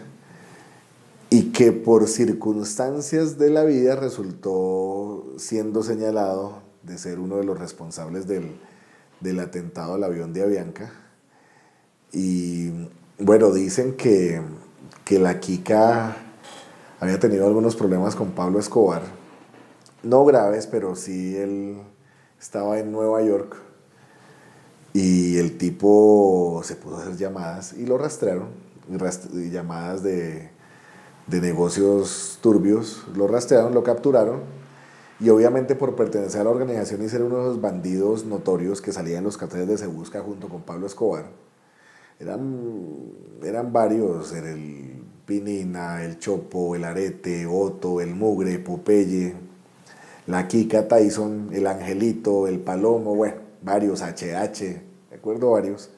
y que por circunstancias de la vida resultó siendo señalado de ser uno de los responsables del atentado al avión de Avianca. Y bueno, dicen que la Kika había tenido algunos problemas con Pablo Escobar, no graves, pero sí él estaba en Nueva York y el tipo se puso a hacer llamadas y lo rastrearon, y llamadas de negocios turbios, lo rastrearon, lo capturaron y obviamente por pertenecer a la organización y ser uno de los bandidos notorios que salían en los carteles de Se Busca junto con Pablo Escobar, eran varios, era el Pinina, el Chopo, el Arete, Otto, el Mugre, Popeye, la Kika, Tyson, el Angelito, el Palomo, bueno, varios, HH, de acuerdo, varios.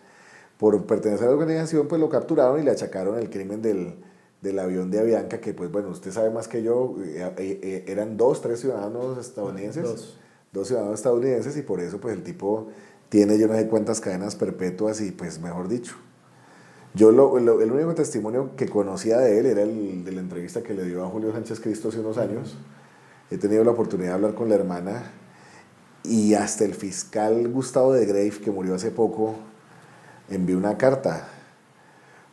por pertenecer a la organización, pues lo capturaron y le achacaron el crimen del avión de Avianca, que pues bueno, usted sabe más que yo, eran tres ciudadanos estadounidenses, Dos. dos ciudadanos estadounidenses, y por eso pues el tipo tiene yo no sé cuántas cadenas perpetuas y pues mejor dicho. Yo el único testimonio que conocía de él era el de la entrevista que le dio a Julio Sánchez Cristo hace unos años. He tenido la oportunidad de hablar con la hermana y hasta el fiscal Gustavo de Grave, que murió hace poco, envió una carta,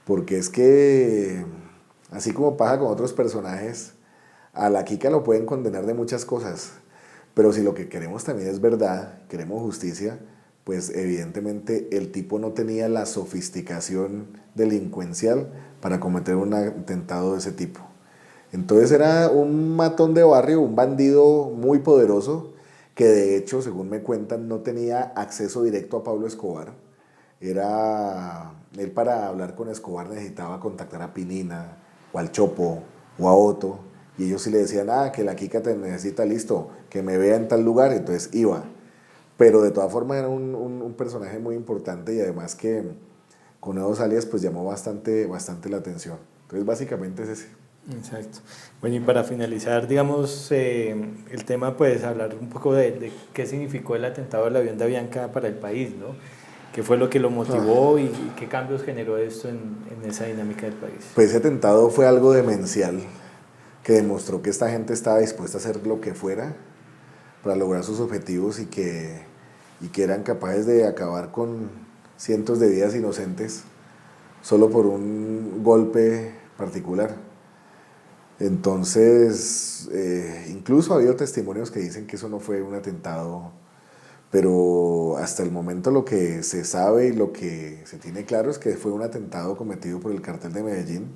porque es que, así como pasa con otros personajes, a la Kika lo pueden condenar de muchas cosas, pero si lo que queremos también es verdad, queremos justicia, pues evidentemente el tipo no tenía la sofisticación delincuencial para cometer un atentado de ese tipo. Entonces era un matón de barrio, un bandido muy poderoso, que de hecho, según me cuentan, no tenía acceso directo a Pablo Escobar. Él para hablar con Escobar necesitaba contactar a Pinina, o al Chopo, o a Otto, y ellos sí le decían, que la Kika te necesita, listo, que me vea en tal lugar, entonces iba. Pero de todas formas era un personaje muy importante y además que con esos alias pues llamó bastante la atención. Entonces básicamente es ese. Exacto. Bueno, y para finalizar, digamos, el tema, pues hablar un poco de qué significó el atentado del avión de Avianca para el país, ¿no? ¿Qué fue lo que lo motivó y qué cambios generó esto en esa dinámica del país? Pues ese atentado fue algo demencial que demostró que esta gente estaba dispuesta a hacer lo que fuera para lograr sus objetivos y que eran capaces de acabar con cientos de vidas inocentes solo por un golpe particular. Entonces, incluso ha habido testimonios que dicen que eso no fue un atentado, pero hasta el momento lo que se sabe y lo que se tiene claro es que fue un atentado cometido por el cartel de Medellín,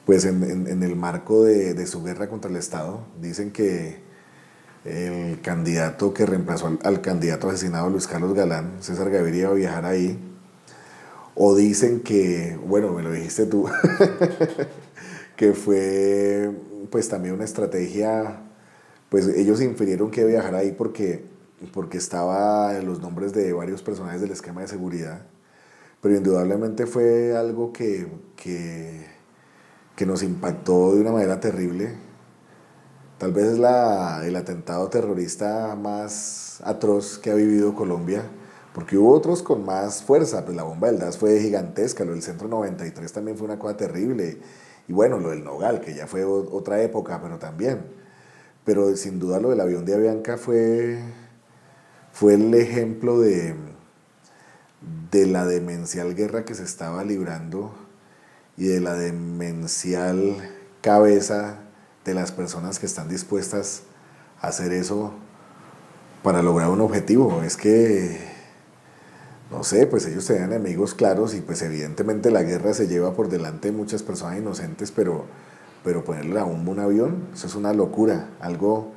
pues en el marco de su guerra contra el Estado. Dicen que el candidato que reemplazó al candidato asesinado Luis Carlos Galán, César Gaviria, iba a viajar ahí. O dicen que, bueno, me lo dijiste tú, que fue pues también una estrategia, pues ellos infirieron que viajara ahí porque estaba en los nombres de varios personajes del esquema de seguridad, pero indudablemente fue algo que nos impactó de una manera terrible. Tal vez es el atentado terrorista más atroz que ha vivido Colombia, porque hubo otros con más fuerza. Pues la bomba del DAS fue gigantesca, lo del Centro 93 también fue una cosa terrible, y bueno, lo del Nogal, que ya fue otra época, pero también. Pero sin duda lo del avión de Avianca fue el ejemplo de la demencial guerra que se estaba librando y de la demencial cabeza de las personas que están dispuestas a hacer eso para lograr un objetivo. Es que, no sé, pues ellos tenían enemigos claros y pues evidentemente la guerra se lleva por delante de muchas personas inocentes, pero ponerle a un avión, eso es una locura, algo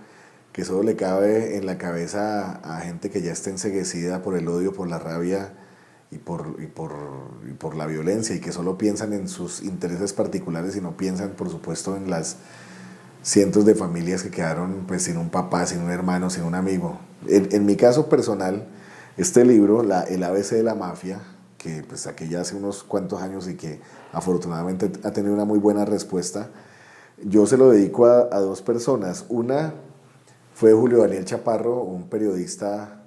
que solo le cabe en la cabeza a gente que ya está enceguecida por el odio, por la rabia y por la violencia, y que solo piensan en sus intereses particulares y no piensan, por supuesto, en las cientos de familias que quedaron pues sin un papá, sin un hermano, sin un amigo. En mi caso personal, este libro, el ABC de la mafia, que pues saqué ya hace unos cuantos años y que afortunadamente ha tenido una muy buena respuesta, yo se lo dedico a dos personas. Una fue Julio Daniel Chaparro, un periodista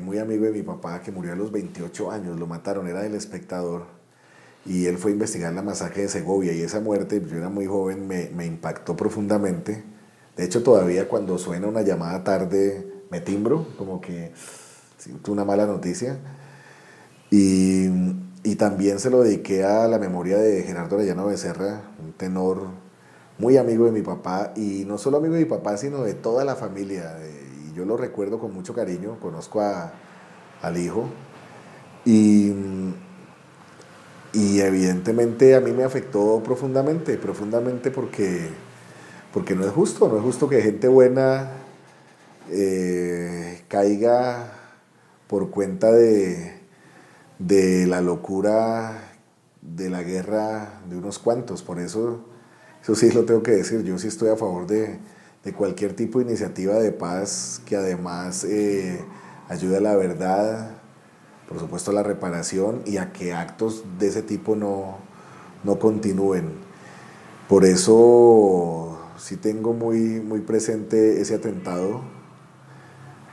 muy amigo de mi papá, que murió a los 28 años, lo mataron, era del Espectador, y él fue a investigar la masacre de Segovia, y esa muerte, yo era muy joven, me impactó profundamente. De hecho, todavía cuando suena una llamada tarde me timbro, como que siento una mala noticia. Y también se lo dediqué a la memoria de Gerardo Arellano Becerra, un tenor muy amigo de mi papá, y no solo amigo de mi papá, sino de toda la familia. Y yo lo recuerdo con mucho cariño, conozco al hijo, y, y evidentemente a mí me afectó profundamente porque no es justo que gente buena caiga por cuenta de la locura de la guerra de unos cuantos. Por eso sí lo tengo que decir, yo sí estoy a favor de cualquier tipo de iniciativa de paz que además ayude a la verdad, por supuesto, a la reparación y a que actos de ese tipo no continúen. Por eso sí tengo muy presente ese atentado.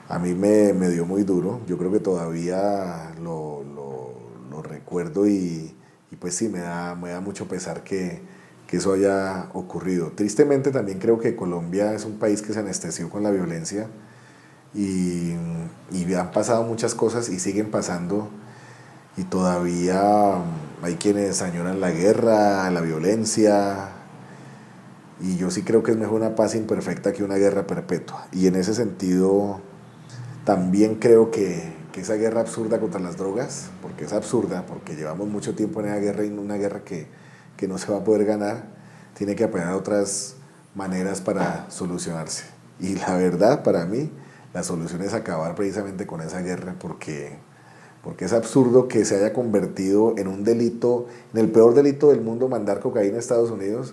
A mí me dio muy duro. Yo creo que todavía lo recuerdo y pues sí, me da mucho pesar que eso haya ocurrido. Tristemente también creo que Colombia es un país que se anestesió con la violencia y, y han pasado muchas cosas y siguen pasando y todavía hay quienes añoran la guerra, la violencia, y yo sí creo que es mejor una paz imperfecta que una guerra perpetua. Y en ese sentido también creo que esa guerra absurda contra las drogas, porque es absurda, porque llevamos mucho tiempo en esa guerra y una guerra que no se va a poder ganar, tiene que apelar a otras maneras para solucionarse. Y la verdad, para mí, la solución es acabar precisamente con esa guerra, porque es absurdo que se haya convertido en un delito, en el peor delito del mundo, mandar cocaína a Estados Unidos,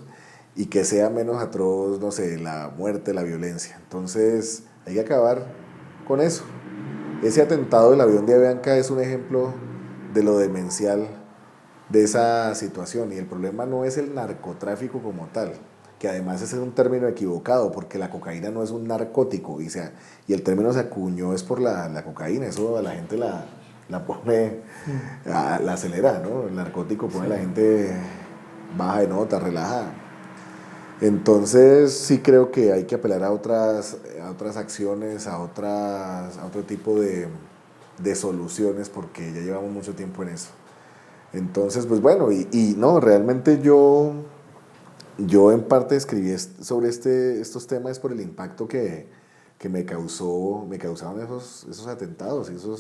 y que sea menos atroz, no sé, la muerte, la violencia. Entonces, hay que acabar con eso. Ese atentado del avión de Avianca es un ejemplo de lo demencial de esa situación, y el problema no es el narcotráfico como tal, que además ese es un término equivocado, porque la cocaína no es un narcótico, y el término se acuñó es por la cocaína, eso a la gente la pone, la acelera, ¿no? El narcótico pone a la gente baja de nota, relajada. Entonces sí creo que hay que apelar a otras acciones, a otro tipo de soluciones, porque ya llevamos mucho tiempo en eso. Entonces, pues bueno, y no, realmente yo en parte escribí sobre estos temas por el impacto que me causaron esos atentados, o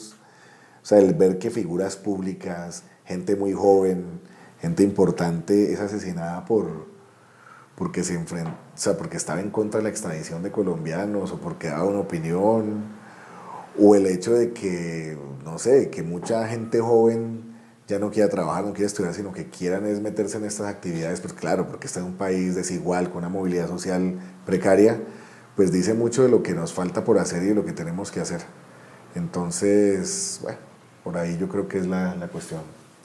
sea, el ver que figuras públicas, gente muy joven, gente importante es asesinada porque o sea, porque estaba en contra de la extradición de colombianos, o porque daba una opinión, o el hecho de que, no sé, que mucha gente joven ya no quiera trabajar, no quiere estudiar, sino que quieran es meterse en estas actividades, pues claro, porque está en un país desigual, con una movilidad social precaria, pues dice mucho de lo que nos falta por hacer y de lo que tenemos que hacer. Entonces, bueno, por ahí yo creo que es la cuestión.